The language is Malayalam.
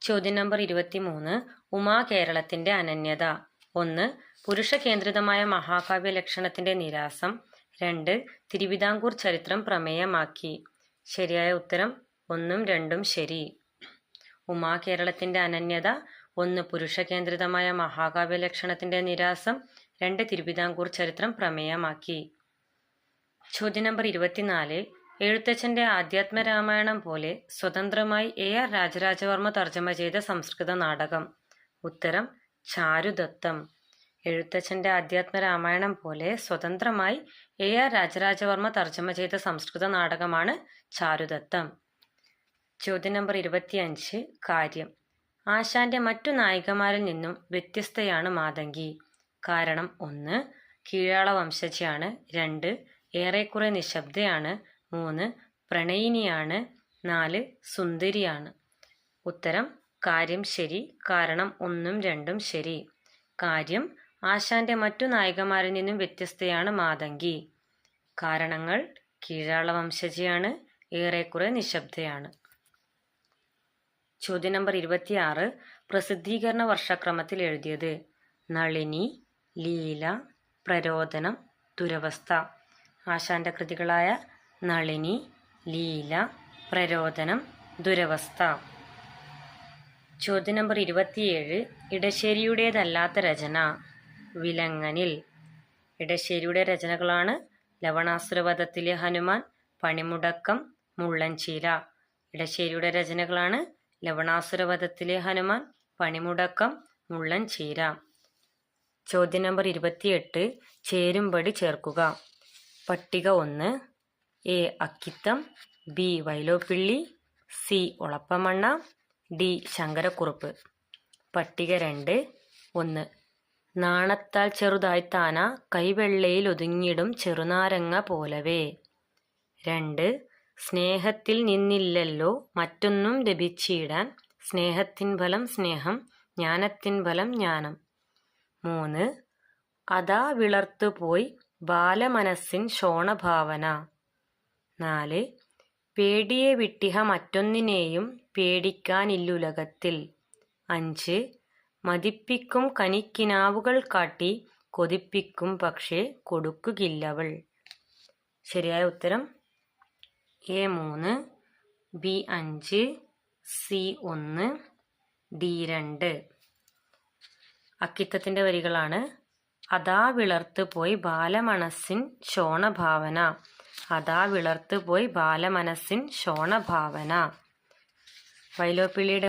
ചോദ്യം നമ്പർ 23. ഉമാ കേരളത്തിന്റെ അനന്യത. 1. പുരുഷ കേന്ദ്രിതമായ മഹാകാവ്യ ലക്ഷണത്തിന്റെ നിരാസം. 2. തിരുവിതാംകൂർ ചരിത്രം പ്രമേയമാക്കി. ശരിയായ ഉത്തരം 1ഉം 2ഉം ശരി. ഉമാ കേരളത്തിന്റെ അനന്യത. 1. പുരുഷ കേന്ദ്രിതമായ മഹാകാവ്യ ലക്ഷണത്തിന്റെ നിരാസം. 2. തിരുവിതാംകൂർ ചരിത്രം പ്രമേയമാക്കി. ചോദ്യം നമ്പർ 24. എഴുത്തച്ഛന്റെ ആധ്യാത്മരാമായണം പോലെ സ്വതന്ത്രമായി AR രാജരാജവർമ്മ തർജ്ജമ ചെയ്ത സംസ്കൃത നാടകം. ഉത്തരം ചാരുദത്തം. എഴുത്തച്ഛന്റെ ആധ്യാത്മരാമായണം പോലെ സ്വതന്ത്രമായി AR രാജരാജവർമ്മ തർജ്ജമ ചെയ്ത സംസ്കൃത നാടകമാണ് ചാരുദത്തം. ചോദ്യം നമ്പർ 25. കാര്യം. ആശാന്റെ മറ്റു നായികമാരിൽ നിന്നും വ്യത്യസ്തയാണ് മാതങ്കി. കാരണം. 1. കീഴാള വംശജയാണ്. 2. ഏറെക്കുറെ നിശബ്ദയാണ്. 3. പ്രണയിനിയാണ്. 4. സുന്ദരിയാണ്. ഉത്തരം കാര്യം ശരി. കാരണം 1ഉം 2ഉം ശരി. കാര്യം. ആശാന്റെ മറ്റു നായികമാരിൽ നിന്നും വ്യത്യസ്തയാണ് മാതങ്കി. കാരണങ്ങൾ. കീഴാള വംശജയാണ്. ഏറെക്കുറെ നിശബ്ദയാണ്. ചോദ്യം നമ്പർ 26. പ്രസിദ്ധീകരണ വർഷക്രമത്തിൽ എഴുതിയത്. നളിനി, ലീല, പ്രരോദനം, ദുരവസ്ഥ. ആശാന്റെ കൃതികളായ നളിനി, ലീല, പ്രരോദനം, ദുരവസ്ഥ. ചോദ്യം നമ്പർ 27. ഇടശ്ശേരിയുടേതല്ലാത്ത രചന. വിലങ്ങനിൽ. ഇടശ്ശേരിയുടെ രചനകളാണ് ലവണാസുരവധത്തിലെ ഹനുമാൻ, പണിമുടക്കം, മുള്ളൻചീല. ഇടശ്ശേരിയുടെ രചനകളാണ് ലവണാസുരവധത്തിലെ ഹനുമാൻ, പണിമുടക്കം, മുള്ളൻചീല. ചോദ്യം നമ്പർ 28. ചേരുംപടി ചേർക്കുക. പട്ടിക 1. A. Akkitham, B. Vyloppilly, C. Olappamanna, D. Sankara Kurup. പട്ടിക 2. 1. നാണത്താൽ ചെറുതായ്ത്താന കൈവെള്ളയിൽ ഒതുങ്ങിടും ചെറുനാരങ്ങ പോലവേ. 2. സ്നേഹത്തിൽ നിന്നില്ലല്ലോ മറ്റൊന്നും ലഭിച്ചിടാൻ സ്നേഹത്തിൻ ഫലം സ്നേഹം ജ്ഞാനത്തിൻ ഫലം ജ്ഞാനം. 3. അതാ വിളർത്തുപോയി ബാലമനസ്സിൻ ശോണഭാവന. 4. പേടിയെ വിട്ടിഹ മറ്റൊന്നിനെയും പേടിക്കാനില്ലുലകത്തിൽ. 5. മതിപ്പിക്കും കനിക്കിനാവുകൾ കാട്ടി കൊതിപ്പിക്കും പക്ഷേ കൊടുക്കുകില്ലവൾ. ശരിയായ ഉത്തരം A. 3, B. 5, C. 1, D. 2. അക്കിത്തത്തിന്റെ വരികളാണ്. അതാ വിളർത്ത് പോയി ബാലമനസ്സിൻ ശോണഭാവന. അതാ വിളർത്ത് പോയി ബാലമനസ്സിൻ ശോണഭാവന. വൈലോപ്പിള്ളിയുടെ